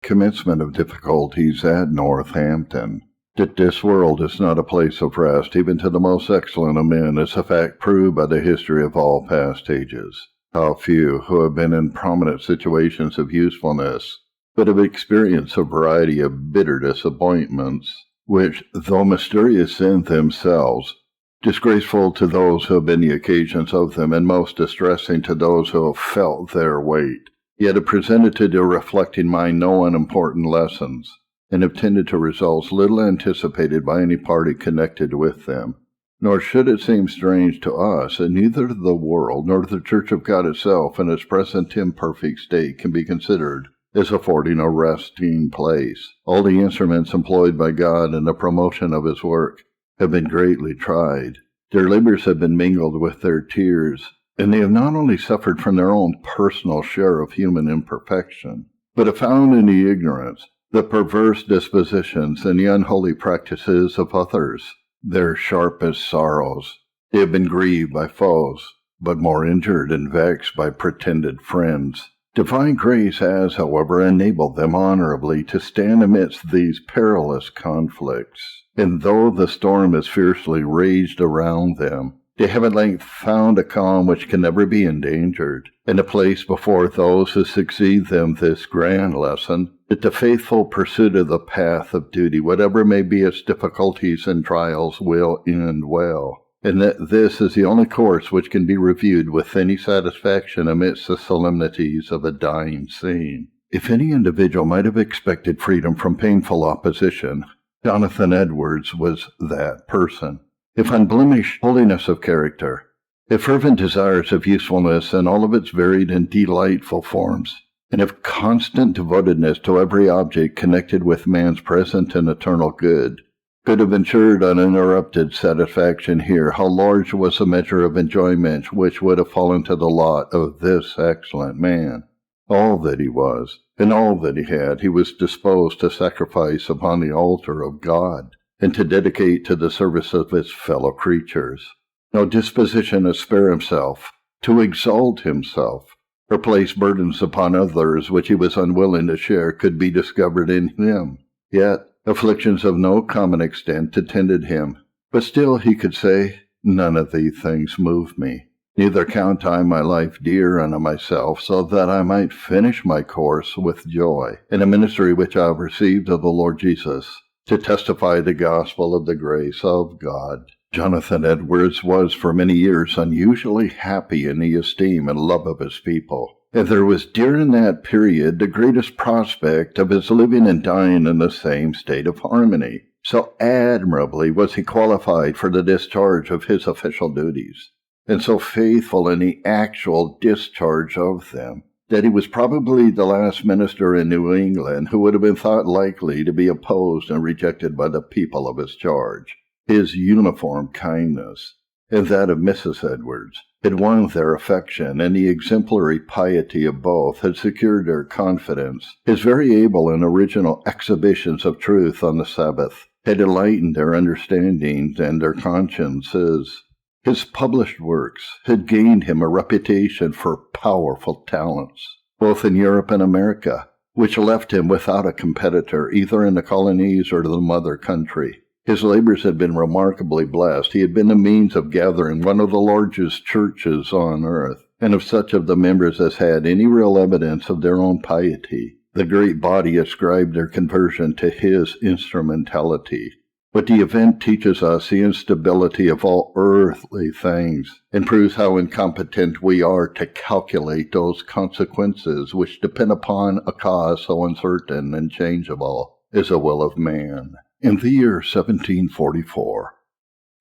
commencement of difficulties at Northampton. That this world is not a place of rest, even to the most excellent of men, is a fact proved by the history of all past ages. How few who have been in prominent situations of usefulness, but have experienced a variety of bitter disappointments, which, though mysterious in themselves, disgraceful to those who have been the occasions of them, and most distressing to those who have felt their weight, yet have presented to the reflecting mind no unimportant lessons, and have tended to results little anticipated by any party connected with them. Nor should it seem strange to us that neither the world nor the Church of God itself in its present imperfect state can be considered as affording a resting place. All the instruments employed by God in the promotion of His work have been greatly tried. Their labors have been mingled with their tears, and they have not only suffered from their own personal share of human imperfection, but have found in the ignorance, the perverse dispositions, and the unholy practices of others their sharpest sorrows. They have been grieved by foes, but more injured and vexed by pretended friends. Divine grace has, however, enabled them honorably to stand amidst these perilous conflicts, and though the storm has fiercely raged around them, they have at length found a calm which can never be endangered, and to place before those who succeed them this grand lesson, that the faithful pursuit of the path of duty, whatever may be its difficulties and trials, will end well, and that this is the only course which can be reviewed with any satisfaction amidst the solemnities of a dying scene. If any individual might have expected freedom from painful opposition, Jonathan Edwards was that person. If unblemished holiness of character, if fervent desires of usefulness in all of its varied and delightful forms, and if constant devotedness to every object connected with man's present and eternal good, could have ensured uninterrupted satisfaction here, how large was the measure of enjoyment which would have fallen to the lot of this excellent man. All that he was, and all that he had, he was disposed to sacrifice upon the altar of God, and to dedicate to the service of his fellow creatures. No disposition to spare himself, to exalt himself, or place burdens upon others which he was unwilling to share could be discovered in him. Yet afflictions of no common extent attended him, but still he could say, "None of these things move me. Neither count I my life dear unto myself, so that I might finish my course with joy, in a ministry which I have received of the Lord Jesus, to testify the gospel of the grace of God." Jonathan Edwards was for many years unusually happy in the esteem and love of his people, and there was during that period the greatest prospect of his living and dying in the same state of harmony. So admirably was he qualified for the discharge of his official duties, and so faithful in the actual discharge of them, that he was probably the last minister in New England who would have been thought likely to be opposed and rejected by the people of his charge. His uniform kindness, and that of Mrs. Edwards, had won their affection, and the exemplary piety of both had secured their confidence. His very able and original exhibitions of truth on the Sabbath had enlightened their understandings and their consciences. His published works had gained him a reputation for powerful talents, both in Europe and America, which left him without a competitor either in the colonies or the mother country. His labors had been remarkably blessed. He had been the means of gathering one of the largest churches on earth, and of such of the members as had any real evidence of their own piety. The great body ascribed their conversion to his instrumentality. But the event teaches us the instability of all earthly things, and proves how incompetent we are to calculate those consequences which depend upon a cause so uncertain and changeable as the will of man. In the year 1744,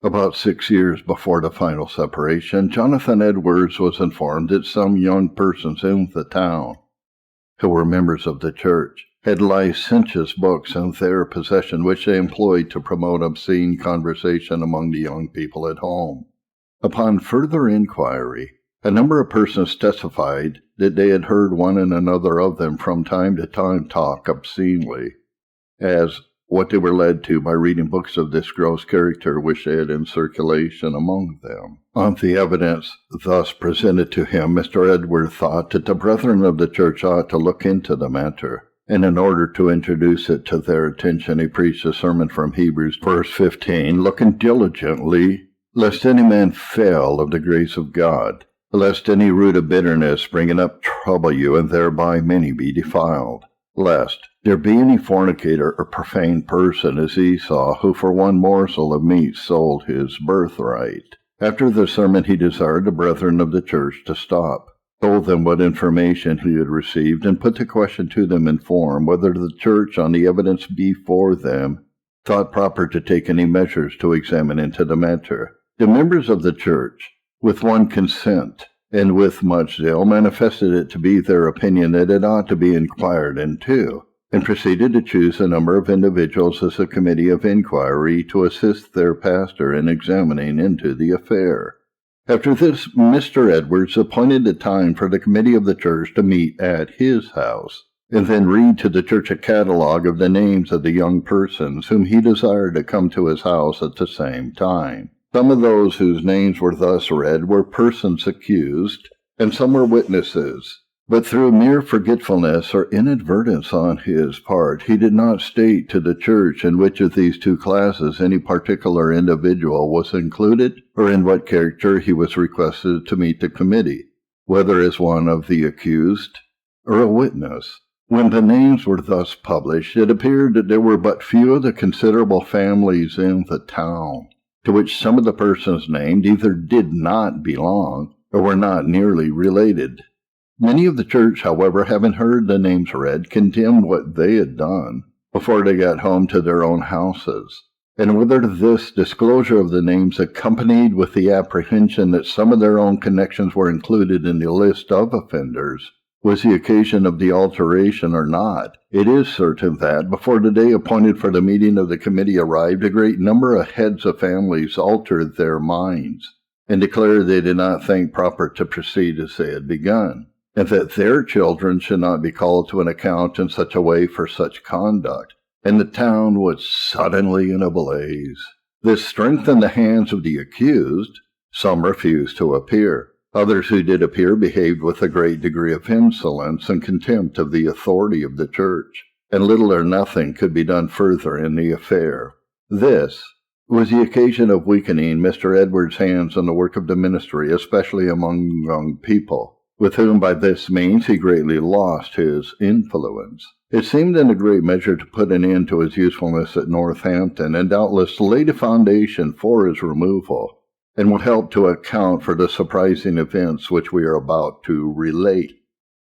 about 6 years before the final separation, Jonathan Edwards was informed that some young persons in the town, who were members of the church, had licentious books in their possession which they employed to promote obscene conversation among the young people at home. Upon further inquiry, a number of persons testified that they had heard one and another of them from time to time talk obscenely, as what they were led to by reading books of this gross character which they had in circulation among them. On the evidence thus presented to him, Mr. Edward thought that the brethren of the church ought to look into the matter, and in order to introduce it to their attention, he preached a sermon from Hebrews, verse 15, looking diligently, lest any man fail of the grace of God, lest any root of bitterness springing up trouble you, and thereby many be defiled. Lest there be any fornicator or profane person as Esau, who for one morsel of meat sold his birthright. After the sermon he desired the brethren of the church to stop, told them what information he had received, and put the question to them in form whether the church, on the evidence before them, thought proper to take any measures to examine into the matter. The members of the church, with one consent, and with much zeal, manifested it to be their opinion that it ought to be inquired into, and proceeded to choose a number of individuals as a committee of inquiry to assist their pastor in examining into the affair. After this, Mr. Edwards appointed a time for the committee of the church to meet at his house, and then read to the church a catalogue of the names of the young persons whom he desired to come to his house at the same time. Some of those whose names were thus read were persons accused, and some were witnesses. But through mere forgetfulness or inadvertence on his part, he did not state to the church in which of these two classes any particular individual was included, or in what character he was requested to meet the committee, whether as one of the accused or a witness. When the names were thus published, it appeared that there were but few of the considerable families in the town, to which some of the persons named either did not belong or were not nearly related. Many of the church, however, having heard the names read, condemned what they had done before they got home to their own houses, and whether this disclosure of the names, accompanied with the apprehension that some of their own connections were included in the list of offenders, was the occasion of the alteration or not. It is certain that, before the day appointed for the meeting of the committee arrived, a great number of heads of families altered their minds, and declared they did not think proper to proceed as they had begun, and that their children should not be called to an account in such a way for such conduct, and the town was suddenly in a blaze. This strengthened the hands of the accused. Some refused to appear. Others who did appear behaved with a great degree of insolence and contempt of the authority of the church, and little or nothing could be done further in the affair. This was the occasion of weakening Mr. Edwards' hands in the work of the ministry, especially among young people, with whom by this means he greatly lost his influence. It seemed in a great measure to put an end to his usefulness at Northampton, and doubtless laid a foundation for his removal, and will help to account for the surprising events which we are about to relate.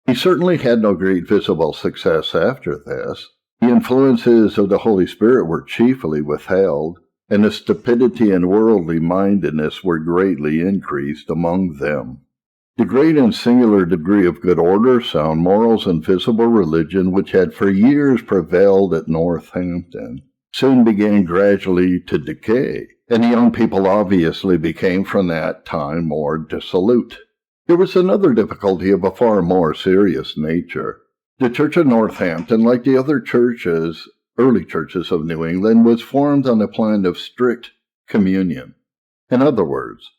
He certainly had no great visible success after this. The influences of the Holy Spirit were chiefly withheld, and the stupidity and worldly mindedness were greatly increased among them. The great and singular degree of good order, sound morals, and visible religion which had for years prevailed at Northampton soon began gradually to decay, and the young people obviously became from that time more dissolute. There was another difficulty of a far more serious nature. The Church of Northampton, like the other churches, early churches of New England, was formed on a plan of strict communion. In other words,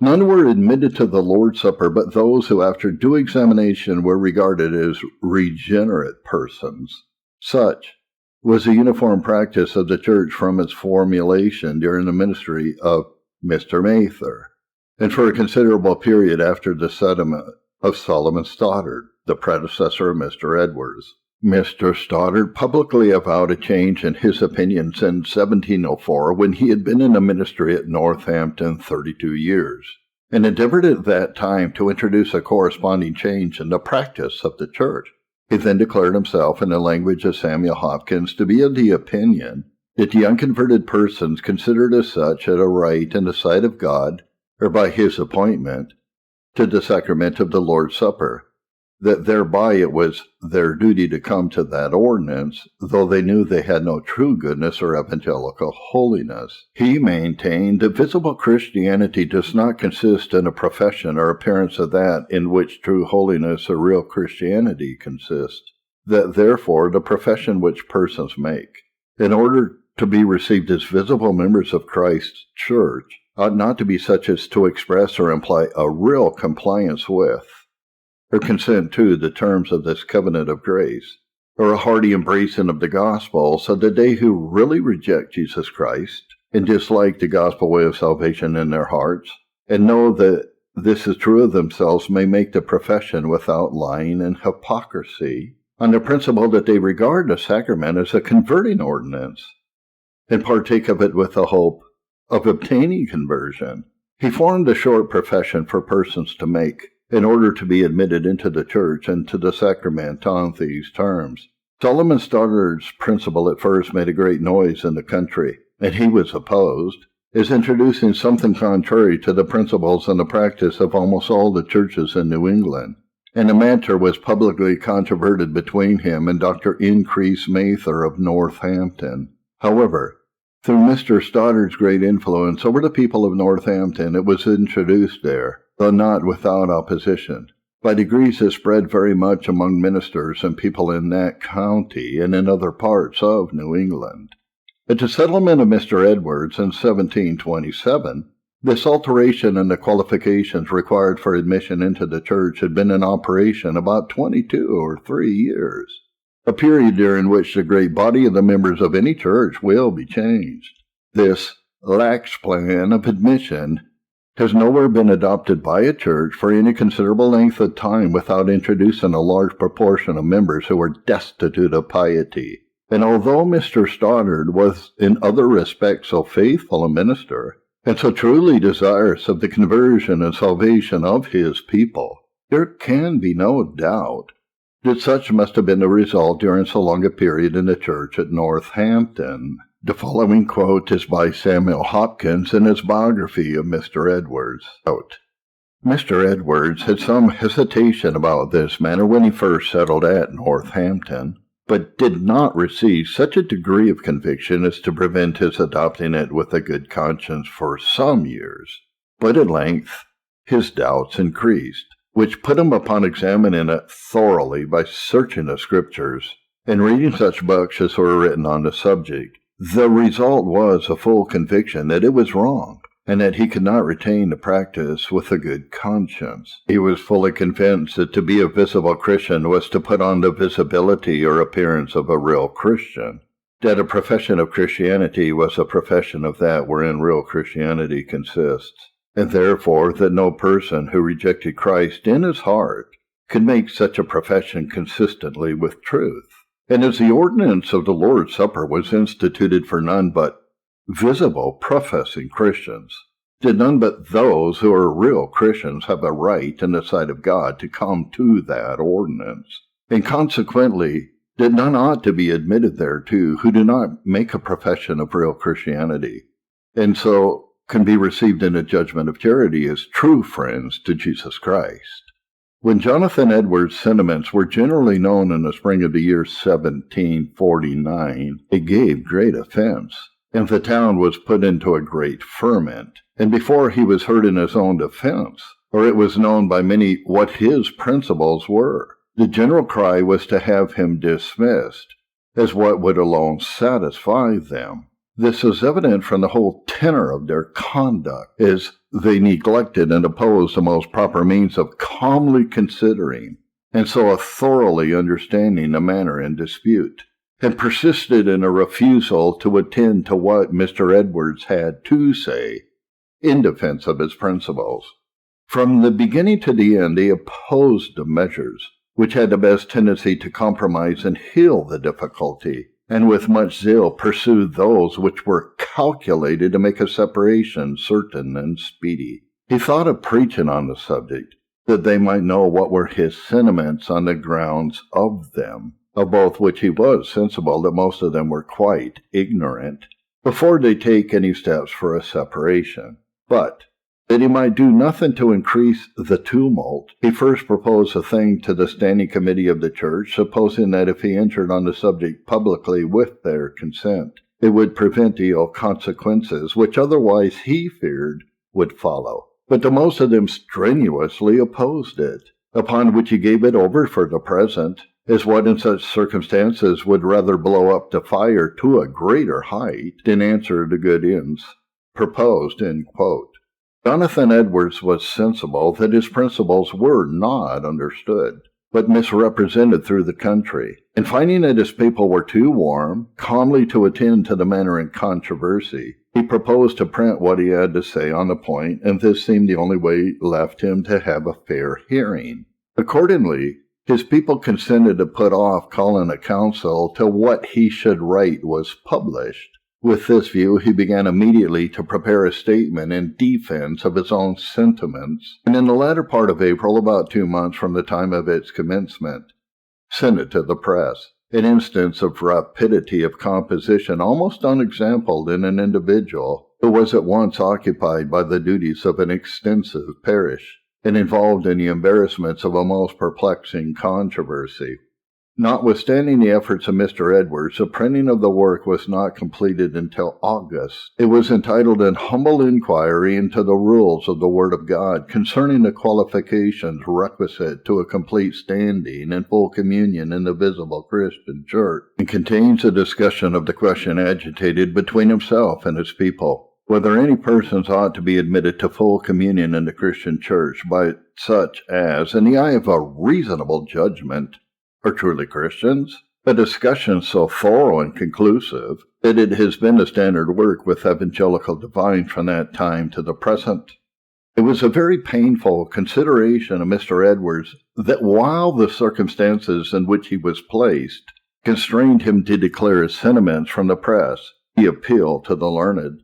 none were admitted to the Lord's Supper but those who, after due examination, were regarded as regenerate persons. Such was the uniform practice of the church from its formulation during the ministry of Mr. Mather, and for a considerable period after the settlement of Solomon Stoddard, the predecessor of Mr. Edwards. Mr. Stoddard publicly avowed a change in his opinions in 1704, when he had been in the ministry at Northampton 32 years, and endeavored at that time to introduce a corresponding change in the practice of the church. He then declared himself, in the language of Samuel Hopkins, to be of the opinion that the unconverted persons considered as such had a right in the sight of God, or by his appointment, to the sacrament of the Lord's Supper, that thereby it was their duty to come to that ordinance, though they knew they had no true goodness or evangelical holiness. He maintained that visible Christianity does not consist in a profession or appearance of that in which true holiness or real Christianity consists, that therefore the profession which persons make, in order to be received as visible members of Christ's church, ought not to be such as to express or imply a real compliance with, or consent to, the terms of this covenant of grace, or a hearty embracing of the gospel, so that they who really reject Jesus Christ and dislike the gospel way of salvation in their hearts, and know that this is true of themselves, may make the profession without lying and hypocrisy, on the principle that they regard the sacrament as a converting ordinance, and partake of it with the hope of obtaining conversion. He formed a short profession for persons to make, in order to be admitted into the church and to the sacrament on these terms. Solomon Stoddard's principle at first made a great noise in the country, and he was opposed, as introducing something contrary to the principles and the practice of almost all the churches in New England, and the matter was publicly controverted between him and Dr. Increase Mather of Northampton. However, through Mr. Stoddard's great influence over the people of Northampton, it was introduced there, though not without opposition. By degrees it spread very much among ministers and people in that county and in other parts of New England. At the settlement of Mr. Edwards in 1727, this alteration in the qualifications required for admission into the church had been in operation about 22 or 3 years, a period during which the great body of the members of any church will be changed. This lax plan of admission has nowhere been adopted by a church for any considerable length of time without introducing a large proportion of members who were destitute of piety. And although Mr. Stoddard was in other respects so faithful a minister, and so truly desirous of the conversion and salvation of his people, there can be no doubt that such must have been the result during so long a period in the church at Northampton. The following quote is by Samuel Hopkins in his biography of Mr. Edwards. Quote, Mr. Edwards had some hesitation about this matter when he first settled at Northampton, but did not receive such a degree of conviction as to prevent his adopting it with a good conscience for some years. But at length his doubts increased, which put him upon examining it thoroughly by searching the Scriptures and reading such books as were written on the subject. The result was a full conviction that it was wrong, and that he could not retain the practice with a good conscience. He was fully convinced that to be a visible Christian was to put on the visibility or appearance of a real Christian, that a profession of Christianity was a profession of that wherein real Christianity consists, and therefore that no person who rejected Christ in his heart could make such a profession consistently with truth. And as the ordinance of the Lord's Supper was instituted for none but visible professing Christians, did none but those who are real Christians have a right in the sight of God to come to that ordinance, and consequently that none ought to be admitted thereto who do not make a profession of real Christianity, and so can be received in the judgment of charity as true friends to Jesus Christ. When Jonathan Edwards' sentiments were generally known in the spring of the year 1749, it gave great offense, and the town was put into a great ferment. And before he was heard in his own defense, or it was known by many what his principles were, the general cry was to have him dismissed, as what would alone satisfy them. This is evident from the whole tenor of their conduct, as they neglected and opposed the most proper means of calmly considering, and so thoroughly understanding the matter in dispute, and persisted in a refusal to attend to what Mr. Edwards had to say in defense of his principles. From the beginning to the end, they opposed the measures which had the best tendency to compromise and heal the difficulty, and with much zeal pursued those which were calculated to make a separation certain and speedy. He thought of preaching on the subject, that they might know what were his sentiments on the grounds of them, of both which he was sensible that most of them were quite ignorant, before they take any steps for a separation. But that he might do nothing to increase the tumult, he first proposed a thing to the standing committee of the church, supposing that if he entered on the subject publicly with their consent, it would prevent ill consequences, which otherwise he feared would follow. But the most of them strenuously opposed it, upon which he gave it over for the present, as what in such circumstances would rather blow up the fire to a greater height than answer the good ends proposed. End quote. Jonathan Edwards was sensible that his principles were not understood, but misrepresented through the country, and finding that his people were too warm calmly to attend to the matter in controversy, he proposed to print what he had to say on the point, and this seemed the only way left him to have a fair hearing. Accordingly, his people consented to put off calling a council till what he should write was published. With this view, he began immediately to prepare a statement in defense of his own sentiments, and in the latter part of April, about 2 months from the time of its commencement, sent it to the press, an instance of rapidity of composition almost unexampled in an individual who was at once occupied by the duties of an extensive parish, and involved in the embarrassments of a most perplexing controversy. Notwithstanding the efforts of Mr. Edwards, the printing of the work was not completed until August. It was entitled An Humble Inquiry into the Rules of the Word of God concerning the qualifications requisite to a complete standing and full communion in the visible Christian Church, and contains a discussion of the question agitated between himself and his people, whether any persons ought to be admitted to full communion in the Christian Church by such as, in the eye of a reasonable judgment, are truly Christians, a discussion so thorough and conclusive that it has been the standard work with evangelical divines from that time to the present. It was a very painful consideration of Mr. Edwards that while the circumstances in which he was placed constrained him to declare his sentiments from the press, he appealed to the learned.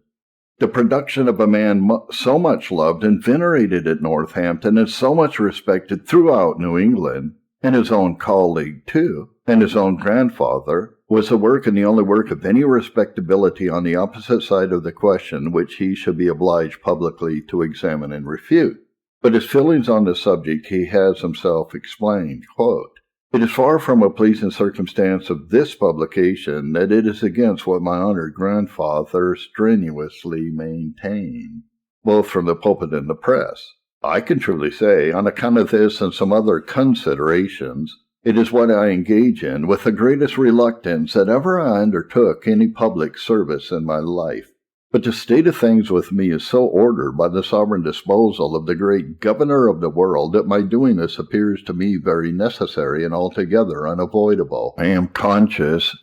The production of a man so much loved and venerated at Northampton and so much respected throughout New England, and his own colleague, too, and his own grandfather, was a work and the only work of any respectability on the opposite side of the question which he should be obliged publicly to examine and refute. But his feelings on the subject he has himself explained, quote, "It is far from a pleasing circumstance of this publication that it is against what my honored grandfather strenuously maintained, both from the pulpit and the press. I can truly say, on account of this and some other considerations, it is what I engage in with the greatest reluctance that ever I undertook any public service in my life. But the state of things with me is so ordered by the sovereign disposal of the great governor of the world that my doing this appears to me very necessary and altogether unavoidable. I am conscious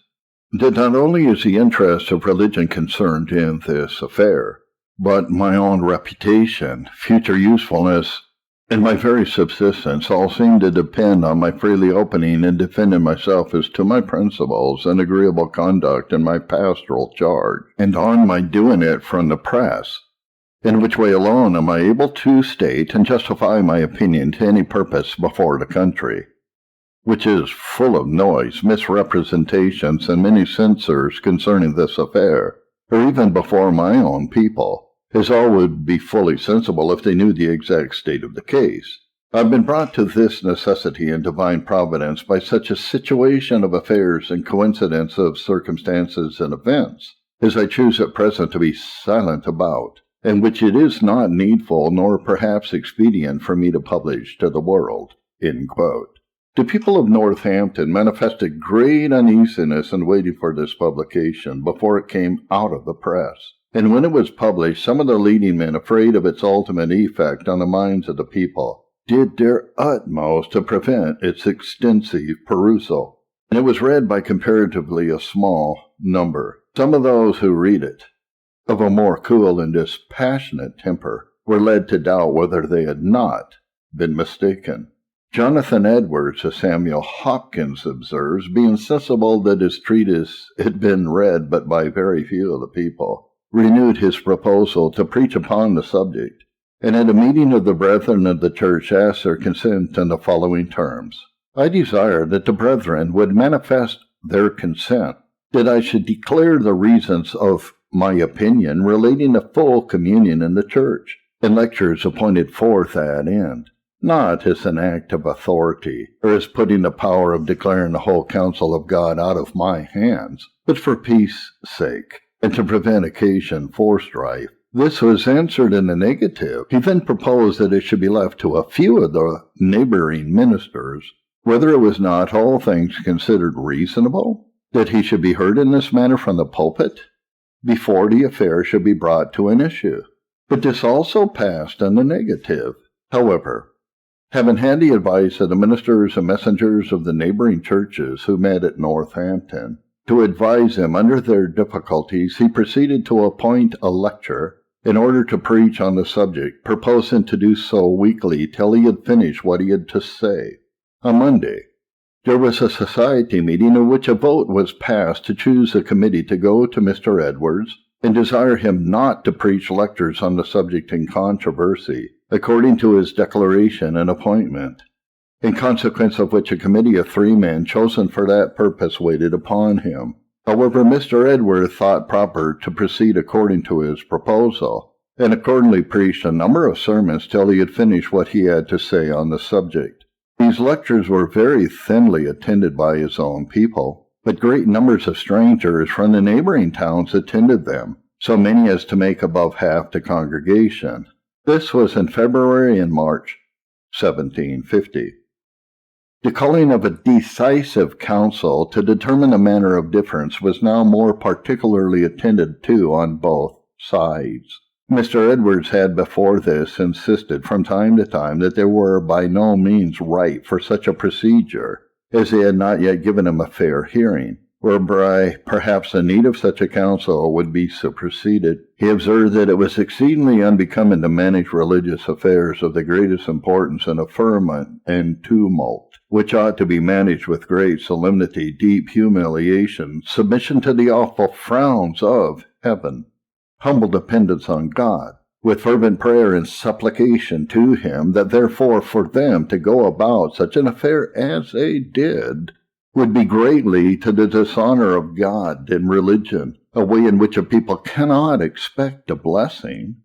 that not only is the interest of religion concerned in this affair, but my own reputation, future usefulness, and my very subsistence all seem to depend on my freely opening and defending myself as to my principles and agreeable conduct in my pastoral charge, and on my doing it from the press, in which way alone am I able to state and justify my opinion to any purpose before the country, which is full of noise, misrepresentations, and many censures concerning this affair, or even before my own people, as all would be fully sensible if they knew the exact state of the case. I have been brought to this necessity in divine providence by such a situation of affairs and coincidence of circumstances and events as I choose at present to be silent about, and which it is not needful nor perhaps expedient for me to publish to the world." End quote. The people of Northampton manifested great uneasiness in waiting for this publication before it came out of the press. And when it was published, some of the leading men, afraid of its ultimate effect on the minds of the people, did their utmost to prevent its extensive perusal. And it was read by comparatively a small number. Some of those who read it, of a more cool and dispassionate temper, were led to doubt whether they had not been mistaken. Jonathan Edwards, as Samuel Hopkins observes, being sensible that his treatise had been read but by very few of the people, renewed his proposal to preach upon the subject, and at a meeting of the brethren of the church asked their consent in the following terms: "I desire that the brethren would manifest their consent, that I should declare the reasons of my opinion relating to full communion in the church, and lectures appointed for that end, not as an act of authority, or as putting the power of declaring the whole counsel of God out of my hands, but for peace sake, and to prevent occasion for strife." This was answered in the negative. He then proposed that it should be left to a few of the neighboring ministers, whether it was not, all things considered, reasonable, that he should be heard in this manner from the pulpit, before the affair should be brought to an issue. But this also passed in the negative. However, Having had the advice of the ministers and messengers of the neighboring churches who met at Northampton to advise them under their difficulties, he proceeded to appoint a lecturer in order to preach on the subject, proposing to do so weekly till he had finished what he had to say. On Monday, there was a society meeting in which a vote was passed to choose a committee to go to Mr. Edwards and desire him not to preach lectures on the subject in controversy, according to his declaration and appointment, in consequence of which a committee of 3 men chosen for that purpose waited upon him. However, Mr. Edwards thought proper to proceed according to his proposal, and accordingly preached a number of sermons till he had finished what he had to say on the subject. These lectures were very thinly attended by his own people, but great numbers of strangers from the neighboring towns attended them, so many as to make above half the congregation. This was in February and March 1750. The calling of a decisive council to determine the manner of difference was now more particularly attended to on both sides. Mr. Edwards had before this insisted from time to time that they were by no means right for such a procedure, as they had not yet given him a fair hearing, whereby perhaps the need of such a council would be superseded. He observed that it was exceedingly unbecoming to manage religious affairs of the greatest importance in a ferment and tumult, which ought to be managed with great solemnity, deep humiliation, submission to the awful frowns of heaven, humble dependence on God, with fervent prayer and supplication to him, that therefore for them to go about such an affair as they did would be greatly to the dishonor of God and religion, a way in which a people cannot expect a blessing.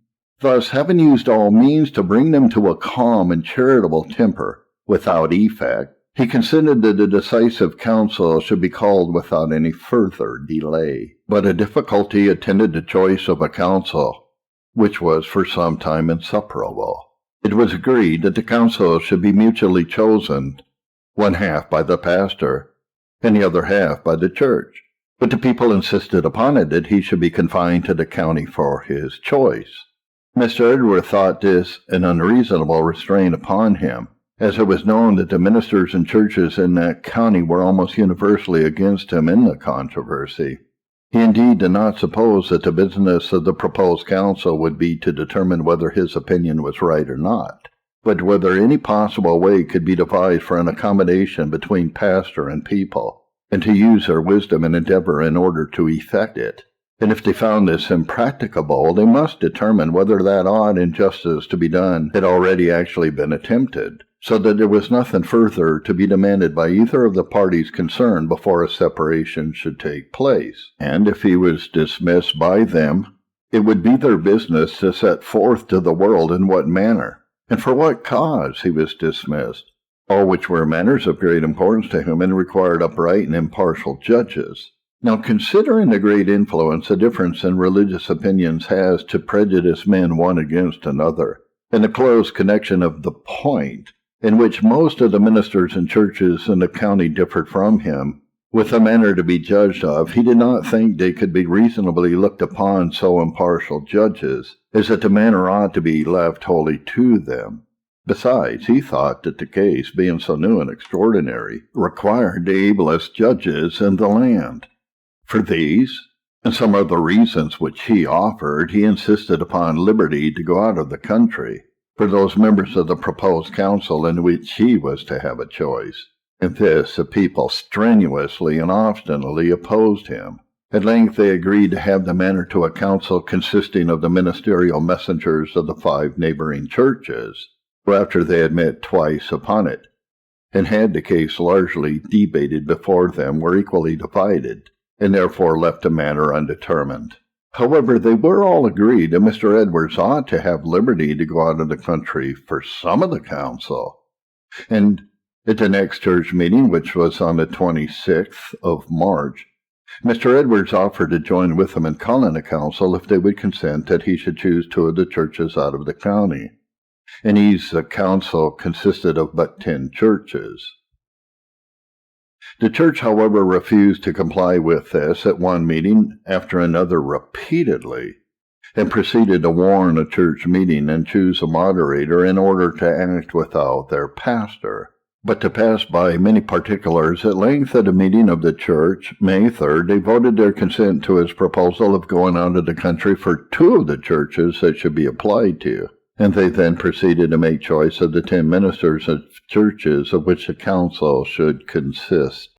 Thus, having used all means to bring them to a calm and charitable temper, without effect, he consented that a decisive council should be called without any further delay. But a difficulty attended the choice of a council, which was for some time insuperable. It was agreed that the council should be mutually chosen, one half by the pastor, and the other half by the church. But the people insisted upon it that he should be confined to the county for his choice. Mr. Edwards thought this an unreasonable restraint upon him, as it was known that the ministers and churches in that county were almost universally against him in the controversy. He indeed did not suppose that the business of the proposed council would be to determine whether his opinion was right or not, but whether any possible way could be devised for an accommodation between pastor and people, and to use their wisdom and endeavor in order to effect it. And if they found this impracticable, they must determine whether that odd injustice to be done had already actually been attempted, so that there was nothing further to be demanded by either of the parties concerned before a separation should take place. And if he was dismissed by them, it would be their business to set forth to the world in what manner, and for what cause he was dismissed, all which were matters of great importance to him and required upright and impartial judges. Now, considering the great influence a difference in religious opinions has to prejudice men one against another, and the close connection of the point in which most of the ministers and churches in the county differed from him, with the manner to be judged of, he did not think they could be reasonably looked upon so impartial judges, as that the matter ought to be left wholly to them. Besides, he thought that the case, being so new and extraordinary, required the ablest judges in the land. For these, and some other reasons which he offered, he insisted upon liberty to go out of the country for those members of the proposed council in which he was to have a choice. And this the people strenuously and obstinately opposed him. At length they agreed to have them enter to a council consisting of the ministerial messengers of the 5 neighboring churches, who after they had met twice upon it, and had the case largely debated before them, were equally divided, and therefore left the matter undetermined. However, they were all agreed that Mr. Edwards ought to have liberty to go out of the country for some of the council, and at the next church meeting, which was on the 26th of March, Mr. Edwards offered to join with them in calling a council if they would consent that he should choose 2 of the churches out of the county. And the council consisted of but 10 churches. The church, however, refused to comply with this at one meeting, after another repeatedly, and proceeded to warn a church meeting and choose a moderator in order to act without their pastor. But to pass by many particulars, at length at a meeting of the church, May 3rd, they voted their consent to his proposal of going out of the country for 2 of the churches that should be applied to, and they then proceeded to make choice of the 10 ministers of churches of which the council should consist.